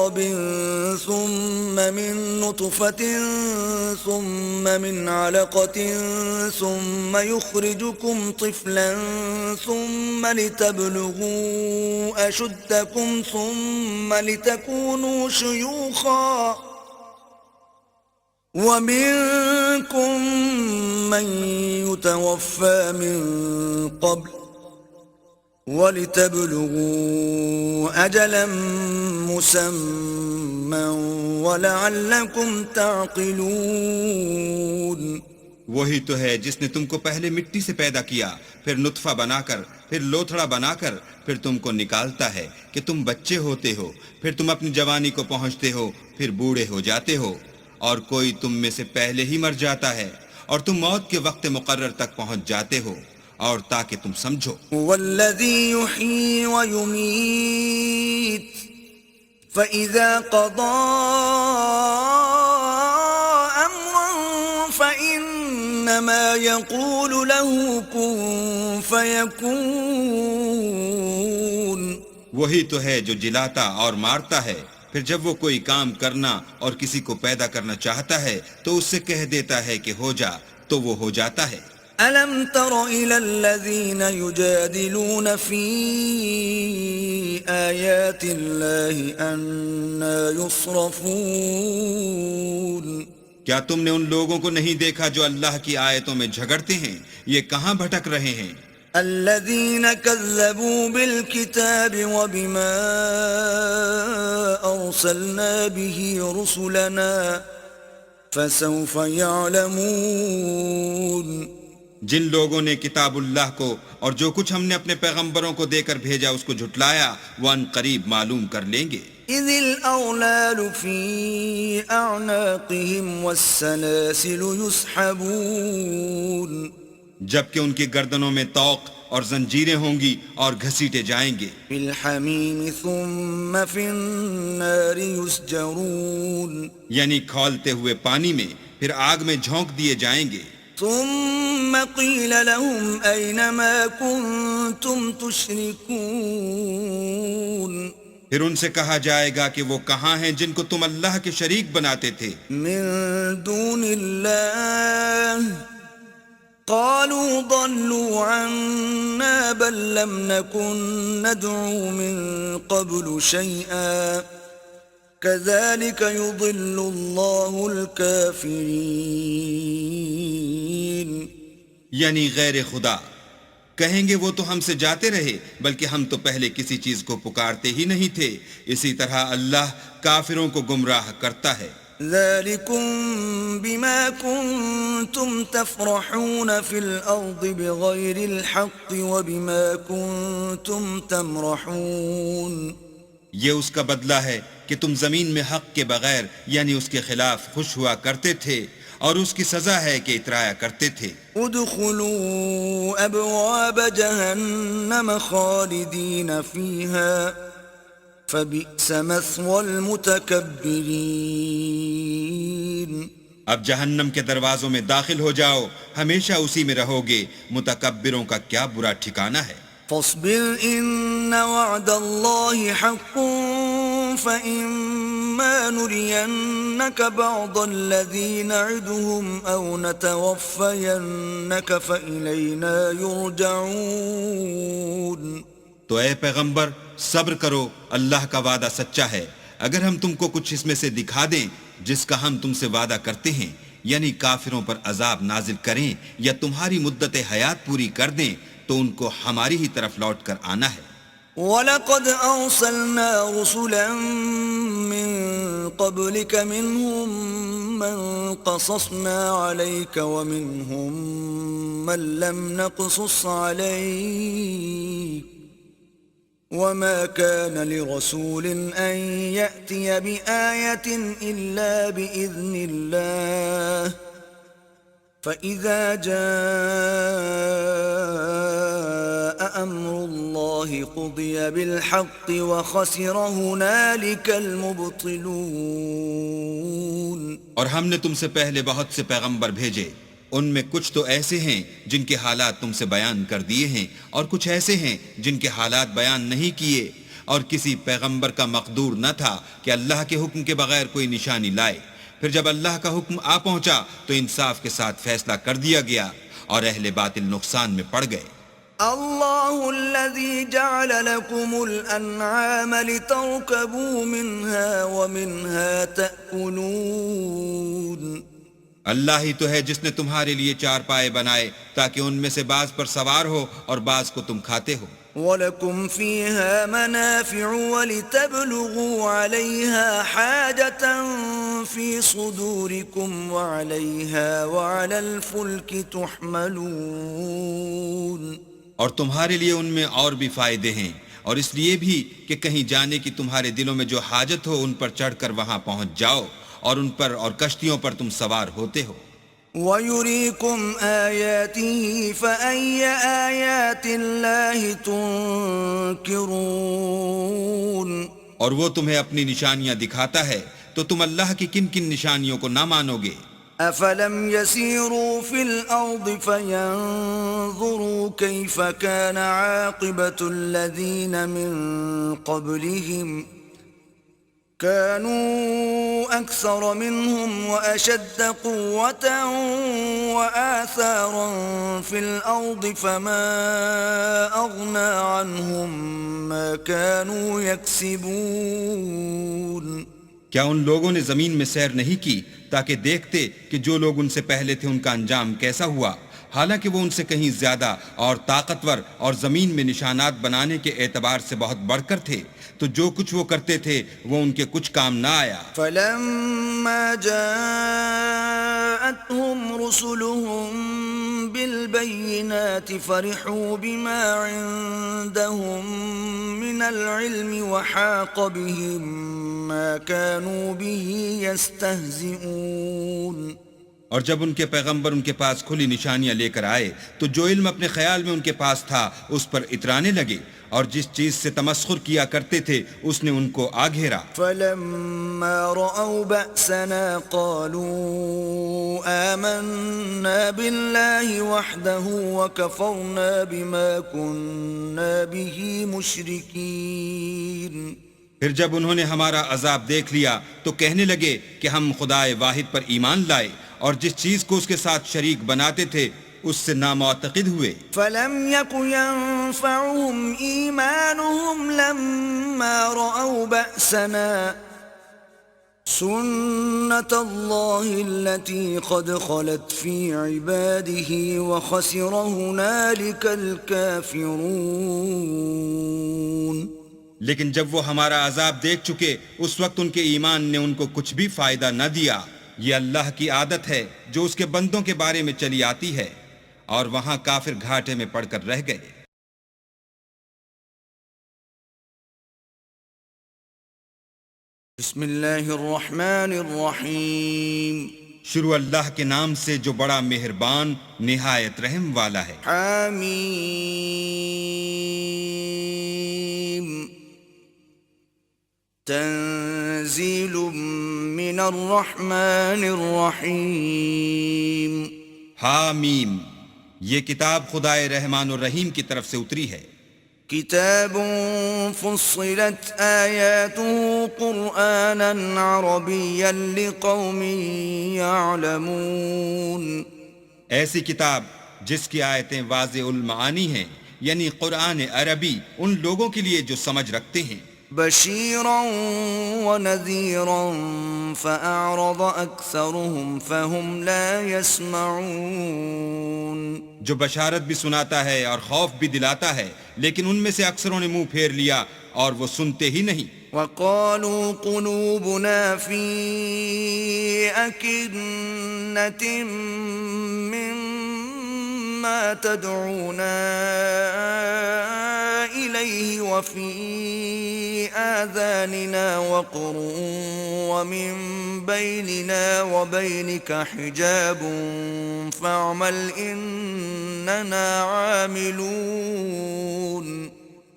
تراب ثم من نطفة ثم من علقة ثم يخرجكم طفلا ثم لتبلغوا أشدكم ثم لتكونوا شيوخا ومنكم من يتوفى من قبل وَلِتَبْلُغُوا أَجَلًا مُّسَمًّى وَلَعَلَّكُمْ تَعْقِلُونَ وہی تو ہے جس نے تم کو پہلے مٹی سے پیدا کیا، پھر نطفہ بنا کر، پھر لوتھڑا بنا کر، پھر تم کو نکالتا ہے کہ تم بچے ہوتے ہو، پھر تم اپنی جوانی کو پہنچتے ہو، پھر بوڑھے ہو جاتے ہو، اور کوئی تم میں سے پہلے ہی مر جاتا ہے، اور تم موت کے وقت مقرر تک پہنچ جاتے ہو، اور تاکہ تم سمجھو۔ والذی یحیی ویمیت فإذا قضى أمرا فإنما يقول له كن فيكون وہی تو ہے جو جلاتا اور مارتا ہے، پھر جب وہ کوئی کام کرنا اور کسی کو پیدا کرنا چاہتا ہے تو اس سے کہہ دیتا ہے کہ ہو جا، تو وہ ہو جاتا ہے۔ أَلَمْ تَرَ إِلَى الَّذِينَ يُجَادِلُونَ فِي آيَاتِ اللَّهِ أَنَّى يُصْرَفُونَ کیا تم نے ان لوگوں کو نہیں دیکھا جو اللہ کی آیتوں میں جھگڑتے ہیں؟ یہ کہاں بھٹک رہے ہیں؟ الَّذِينَ كَذَّبُوا بِالْكِتَابِ وَبِمَا أَرْسَلْنَا بِهِ رُسُلَنَا فَسَوْفَ يَعْلَمُونَ جن لوگوں نے کتاب اللہ کو اور جو کچھ ہم نے اپنے پیغمبروں کو دے کر بھیجا اس کو جھٹلایا، وہ ان قریب معلوم کر لیں گے۔ اذ الاغلال في اعناقهم والسلاسل يسحبون جبکہ ان کی گردنوں میں طوق اور زنجیریں ہوں گی اور گھسیٹے جائیں گے۔ في الحمیم ثم في النار يسجرون یعنی کھولتے ہوئے پانی میں، پھر آگ میں جھونک دیے جائیں گے۔ ثم قيل لهم أين ما كنتم تشركون پھر ان سے کہا جائے گا کہ وہ کہاں ہیں جن کو تم اللہ کے شریک بناتے تھے من دون الله قالوا ضلوا عنا بل لم نكن ندعو من قبل شيئا كذلك يضل الله الكافرين یعنی غیر خدا کہیں گے وہ تو ہم سے جاتے رہے، بلکہ ہم تو پہلے کسی چیز کو پکارتے ہی نہیں تھے، اسی طرح اللہ کافروں کو گمراہ کرتا ہے۔ ذلكم بما كنتم تفرحون في الأرض بغير الحق وبما كنتم تمرحون یہ اس کا بدلہ ہے کہ تم زمین میں حق کے بغیر یعنی اس کے خلاف خوش ہوا کرتے تھے، اور اس کی سزا ہے کہ اترایا کرتے تھے۔ ادخلوا ابواب جہنم خالدین فیہا فبئس مثوى المتکبرین اب جہنم کے دروازوں میں داخل ہو جاؤ، ہمیشہ اسی میں رہو گے، متکبروں کا کیا برا ٹھکانہ ہے۔ فاصبر ان وعد اللہ حق فإما نرينك بعض الذي نعدهم أو نتوفينك فإلينا يرجعون تو اے پیغمبر صبر کرو، اللہ کا وعدہ سچا ہے، اگر ہم تم کو کچھ اس میں سے دکھا دیں جس کا ہم تم سے وعدہ کرتے ہیں، یعنی کافروں پر عذاب نازل کریں یا تمہاری مدت حیات پوری کر دیں، تو ان کو ہماری ہی طرف لوٹ کر آنا ہے۔ وَلَقَدْ أَرْسَلْنَا رُسُلًا مِّن قَبْلِكَ مِنْهُمْ مَنْ قَصَصْنَا عَلَيْكَ وَمِنْهُمْ مَنْ لَمْ نَقْصُصْ عَلَيْكَ وَمَا كَانَ لِرَسُولٍ أَنْ يَأْتِيَ بِآيَةٍ إِلَّا بِإِذْنِ اللَّهِ فَإِذَا جَاءَ أَمْرُ اللَّهِ قُضِيَ بِالْحَقِّ وَخَسِرَ هُنَالِكَ الْمُبْطِلُونَ اور ہم نے تم سے پہلے بہت سے پیغمبر بھیجے، ان میں کچھ تو ایسے ہیں جن کے حالات تم سے بیان کر دیے ہیں، اور کچھ ایسے ہیں جن کے حالات بیان نہیں کیے، اور کسی پیغمبر کا مقدور نہ تھا کہ اللہ کے حکم کے بغیر کوئی نشانی لائے. پھر جب اللہ کا حکم آ پہنچا تو انصاف کے ساتھ فیصلہ کر دیا گیا اور اہل باطل نقصان میں پڑ گئے. الله الذي جعل لكم الأنعام لتركبوا منها ومنها تأكلون. اللہ ہی تو ہے جس نے تمہارے لیے چار پائے بنائے تاکہ ان میں سے بعض پر سوار ہو اور بعض کو تم کھاتے ہو. وَلَكُمْ فِيهَا مَنَافِعُ وَلِتَبْلُغُوا عَلَيْهَا حَاجَةً فِي صُدُورِكُمْ وَعَلَيْهَا وَعَلَى الْفُلْكِ تُحْمَلُونَ. اور تمہارے لیے ان میں اور بھی فائدے ہیں اور اس لیے بھی کہ کہیں جانے کی تمہارے دلوں میں جو حاجت ہو ان پر چڑھ کر وہاں پہنچ جاؤ اور ان پر اور کشتیوں پر تم سوار ہوتے ہو. وَيُرِيكُمْ آيَاتِهِ فَأَيَّ آيَاتِ اللَّهِ تُنْكِرُونَ. اور وہ تمہیں اپنی نشانیاں دکھاتا ہے تو تم اللہ کی کن کن نشانیوں کو نہ مانو گے. أَفَلَمْ يَسِيرُوا فِي الْأَرْضِ فَيَنْظُرُوا كَيْفَ كَانَ عَاقِبَةُ الَّذِينَ مِنْ قَبْلِهِمْ كانوا أكثر منهم وأشد قوة وآثارا في الأرض فما أغنى عنهم ما كانوا يكسبون. کیا ان لوگوں نے زمین میں سیر نہیں کی تاکہ دیکھتے کہ جو لوگ ان سے پہلے تھے ان کا انجام کیسا ہوا، حالانکہ وہ ان سے کہیں زیادہ اور طاقتور اور زمین میں نشانات بنانے کے اعتبار سے بہت بڑھ کر تھے، تو جو کچھ وہ کرتے تھے وہ ان کے کچھ کام نہ آیا. فَلَمَّا جَاءَتْهُمْ رُسُلُهُم بِالْبَيِّنَاتِ فَرِحُوا بِمَا عِندَهُم مِّنَ الْعِلْمِ وَحَاقَ بِهِم مَّا كَانُوا بِهِ يَسْتَهْزِئُونَ. اور جب ان کے پیغمبر ان کے پاس کھلی نشانیاں لے کر آئے تو جو علم اپنے خیال میں ان کے پاس تھا اس پر اترانے لگے، اور جس چیز سے تمسخر کیا کرتے تھے اس نے ان کو آ گھیرا. فَلَمَّا رَأَوْا بَأْسَنَا قَالُوا آمَنَّا بِاللَّهِ وَحْدَهُ وَكَفَرْنَا بِمَا كُنَّا بِهِ مُشْرِكِينَ. پھر جب انہوں نے ہمارا عذاب دیکھ لیا تو کہنے لگے کہ ہم خدائے واحد پر ایمان لائے اور جس چیز کو اس کے ساتھ شریک بناتے تھے اس سے نامعتقد ہوئے. فَلَمْ يَكُ يَنفَعُهُمْ إِيمَانُهُمْ لَمَّا رَأَوْا بَأْسَنَا سُنَّةَ اللَّهِ الَّتِي قَدْ خَلَتْ فِي عِبَادِهِ وَخَسِرَ هُنَالِكَ الْكَافِرُونَ. لیکن جب وہ ہمارا عذاب دیکھ چکے اس وقت ان کے ایمان نے ان کو کچھ بھی فائدہ نہ دیا. یہ اللہ کی عادت ہے جو اس کے بندوں کے بارے میں چلی آتی ہے، اور وہاں کافر گھاٹے میں پڑ کر رہ گئے. بسم اللہ الرحمن الرحیم. شروع اللہ کے نام سے جو بڑا مہربان نہایت رحم والا ہے. حمیم. تنزیل من الرحمن الرحیم. حامیم، یہ کتاب خدائے رحمان الرحیم کی طرف سے اتری ہے. کتاب فصلت آیاته قرآنا عربیا لقوم یعلمون. ایسی کتاب جس کی آیتیں واضح المعانی ہیں، یعنی قرآن عربی ان لوگوں کے لیے جو سمجھ رکھتے ہیں. بشیرا ونذیرا فأعرض اکثرهم فهم لا يسمعون. جو بشارت بھی سناتا ہے اور خوف بھی دلاتا ہے، لیکن ان میں سے اکثروں نے منہ پھیر لیا اور وہ سنتے ہی نہیں. وقالوا قلوبنا في أكنة مما تدعونا إليه وفي آذاننا وقر ومن بيننا وبينك حجاب فاعمل إننا عاملون.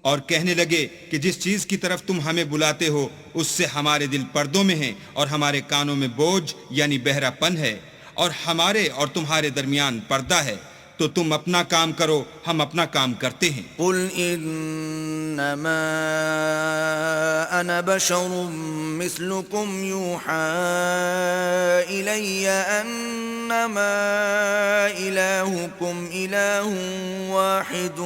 اور کہنے لگے کہ جس چیز کی طرف تم ہمیں بلاتے ہو اس سے ہمارے دل پردوں میں ہیں اور ہمارے کانوں میں بوجھ یعنی بہرا پن ہے، اور ہمارے اور تمہارے درمیان پردہ ہے، تو تم اپنا کام کرو ہم اپنا کام کرتے ہیں۔ قل انما انا بشر مثلكم يوحى الي انما الهكم اله واحد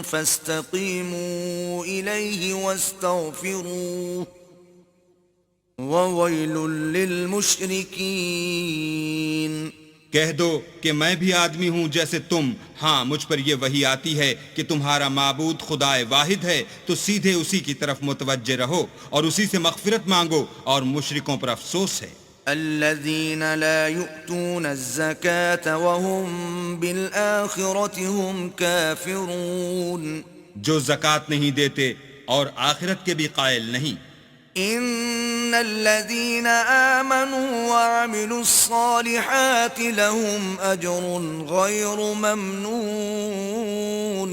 فاستقيموا اليه واستغفروه وويل للمشركين۔ کہہ دو کہ میں بھی آدمی ہوں جیسے تم، ہاں مجھ پر یہ وحی آتی ہے کہ تمہارا معبود خدا واحد ہے، تو سیدھے اسی کی طرف متوجہ رہو اور اسی سے مغفرت مانگو، اور مشرکوں پر افسوس ہے۔ الذين لا يؤتون الزكاة وهم بالآخرة هم كافرون۔ جو زکوٰۃ نہیں دیتے اور آخرت کے بھی قائل نہیں۔ ان الذين آمنوا وعملوا الصالحات لهم اجر غير ممنون۔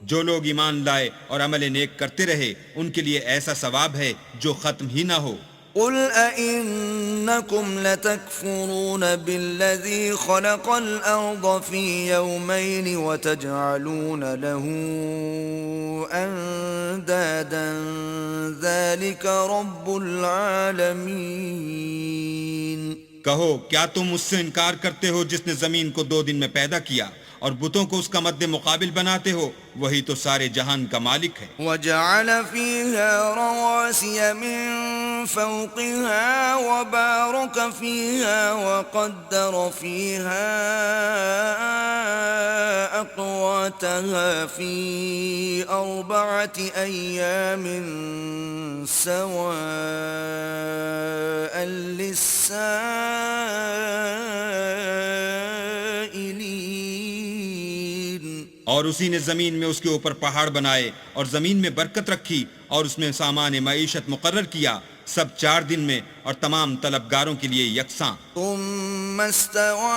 جو لوگ ایمان لائے اور عمل نیک کرتے رہے ان کے لیے ایسا ثواب ہے جو ختم ہی نہ ہو۔ قل أئنكم لتكفرون بالذي خلق الأرض في يومين وتجعلون له أندادا ذلك رب العالمين۔ کہو کیا تم اس سے انکار کرتے ہو جس نے زمین کو 2 دن میں پیدا کیا اور بتوں کو اس کا مد مقابل بناتے ہو؟ وہی تو سارے جہان کا مالک ہے۔ وجعل فيها رواسي من فوقها وبارك فيها وقدر فيها أقواتها في 4 أيام سواء للسائلين۔ اور اسی نے زمین میں اس کے اوپر پہاڑ بنائے اور زمین میں برکت رکھی اور اس میں سامان معیشت مقرر کیا، سب 4 دن میں اور تمام طلبگاروں کے لیے یکساں۔ ثم استوى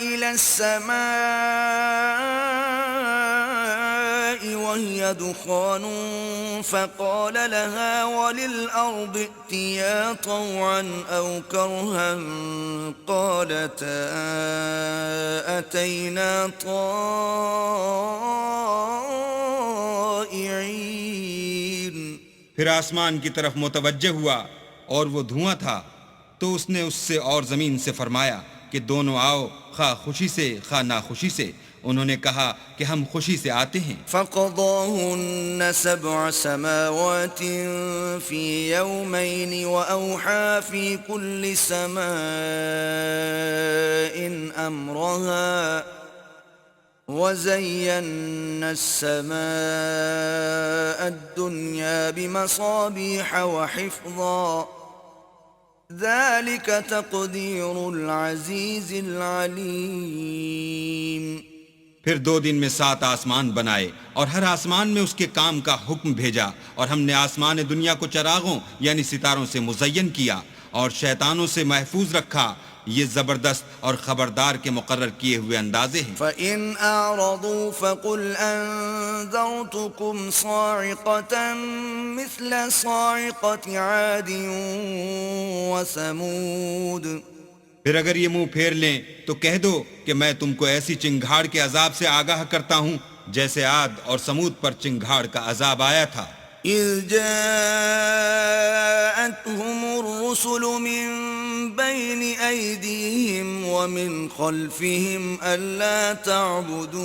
إلى السماء وهي دخان فقال لها وللأرض ائتيا طوعا أو كرها قالتا أتينا طائعين۔ پھر آسمان کی طرف متوجہ ہوا اور وہ دھواں تھا، تو اس نے اس سے اور زمین سے فرمایا کہ دونوں آؤ، خواہ خوشی سے خواہ ناخوشی سے۔ انہوں نے کہا کہ ہم خوشی سے آتے ہیں۔ فقضاهن 7 سماوات في يومين وأوحى في كل سماء أمرها وزينا السماء الدنيا بمصابيح وحفظا ذلك تقدير العزيز العليم۔ پھر 2 دن میں 7 آسمان بنائے اور ہر آسمان میں اس کے کام کا حکم بھیجا، اور ہم نے آسمان دنیا کو چراغوں یعنی ستاروں سے مزین کیا اور شیطانوں سے محفوظ رکھا۔ یہ زبردست اور خبردار کے مقرر کیے ہوئے اندازے ہیں۔ فَإِنْ أَعْرَضُوا فَقُلْ أَنذَرْتُكُمْ صَاعِقَةً مِثْلَ صَاعِقَةِ عَادٍ وَثَمُودَ۔ پھر اگر یہ منہ پھیر لیں تو کہہ دو کہ میں تم کو ایسی چنگھاڑ کے عذاب سے آگاہ کرتا ہوں جیسے عاد اور سمود پر چنگھاڑ کا عذاب آیا تھا۔ إِذْ جَاءَتْهُمُ الرُّسُلُ مِنْ بَيْنِ أَيْدِيهِمْ وَمِنْ خَلْفِهِمْ أَلَّا تَعْبُدُوا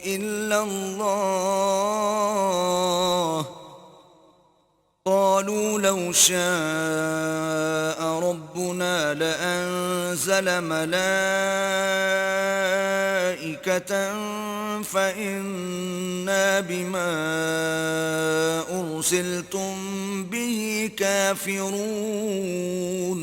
إِلَّا اللَّهَ قَالُوا لَوْ شَاءَ رَبُّنَا لَأَنزَلَ مَلَائِكَةً فَإِنَّا بِمَا أُرْسِلْتُمْ بِهِ كَافِرُونَ۔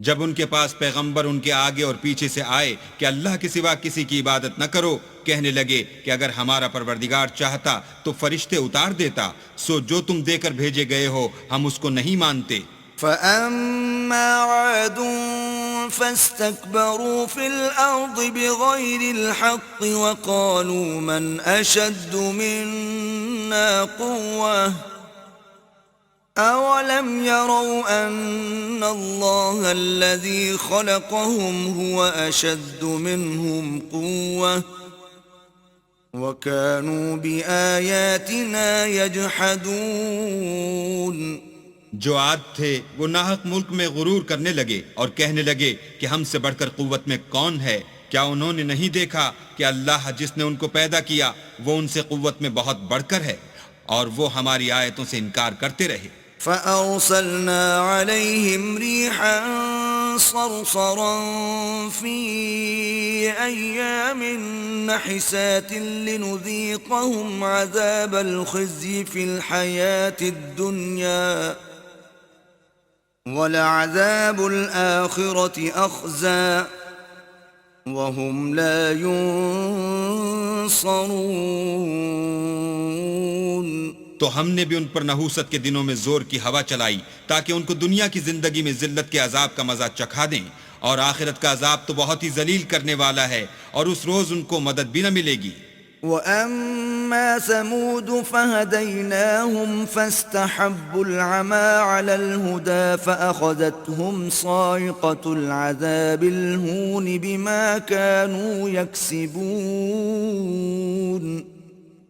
جب ان کے پاس پیغمبر ان کے آگے اور پیچھے سے آئے کہ اللہ کے سوا کسی کی عبادت نہ کرو، کہنے لگے کہ اگر ہمارا پروردگار چاہتا تو فرشتے اتار دیتا، سو جو تم دے کر بھیجے گئے ہو ہم اس کو نہیں مانتے۔ فَأَمَّا عَادٌ فَاسْتَكْبَرُوا فِي الْأَرْضِ بِغَيْرِ الْحَقِّ وَقَالُوا مَنْ أَشَدُّ مِنَّا قُوَّةً أولم يروا أن الله الذي خلقهم هو أشد منهم قوة وكانوا بآياتنا يجحدون. جو عاد تھے وہ ناحق ملک میں غرور کرنے لگے اور کہنے لگے کہ ہم سے بڑھ کر قوت میں کون ہے. کیا انہوں نے نہیں دیکھا کہ اللہ جس نے ان کو پیدا کیا وہ ان سے قوت میں بہت بڑھ کر ہے اور وہ ہماری آیتوں سے انکار کرتے رہے. فأرسلنا عليهم ريحا صرصرا في أيام نحسات لنذيقهم عذاب الخزي في الحياة الدنيا ولعذاب الآخرة أخزى وهم لا ينصرون. تو ہم نے بھی ان پر نحوست کے دنوں میں زور کی ہوا چلائی تاکہ ان کو دنیا کی زندگی میں ذلت کے عذاب کا مزہ چکھا دیں، اور آخرت کا عذاب تو بہت ہی ذلیل کرنے والا ہے اور اس روز ان کو مدد بھی نہ ملے گی. وَأَمَّا ثَمُودُ فَهَدَيْنَاهُمْ فَاسْتَحَبُّوا الْعَمَى عَلَى الْهُدَى فَأَخَذَتْهُمْ صَاعِقَةُ الْعَذَابِ الْهُونِ بِمَا كَانُوا يَكْسِبُونَ.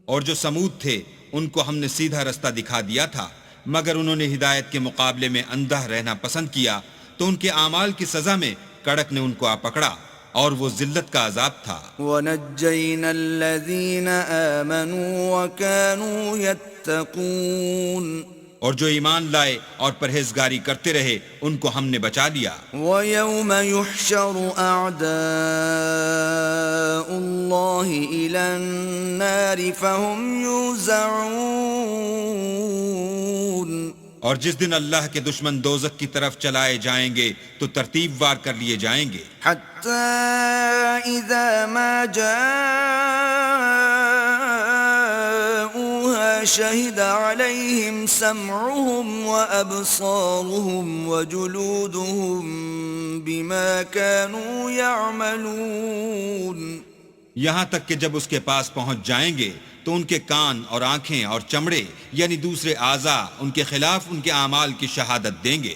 اور جو سمود تھے ان کو ہم نے سیدھا رستہ دکھا دیا تھا، مگر انہوں نے ہدایت کے مقابلے میں اندھا رہنا پسند کیا تو ان کے اعمال کی سزا میں کڑک نے ان کو آ پکڑا اور وہ ذلت کا عذاب تھا. وَنَجَّيْنَا الَّذِينَ آمَنُوا وَكَانُوا يَتَّقُونَ. اور جو ایمان لائے اور پرہیزگاری کرتے رہے ان کو ہم نے بچا لیا. وَيَوْمَ يُحْشَرُ أَعْدَاءُ اللَّهِ إِلَى النَّارِ فَهُمْ يُوزَعُونَ. اور جس دن اللہ کے دشمن دوزخ کی طرف چلائے جائیں گے تو ترتیب وار کر لیے جائیں گے. حَتَّى إِذَا مَا جَاءُوهَا شَهِدَ عَلَيْهِمْ سَمْعُهُمْ وَأَبْصَارُهُمْ وَجُلُودُهُمْ بِمَا كَانُوا يَعْمَلُونَ. یہاں تک کہ جب اس کے پاس پہنچ جائیں گے تو ان کے کان اور آنکھیں اور چمڑے یعنی دوسرے اعضاء ان کے خلاف ان کے اعمال کی شہادت دیں گے.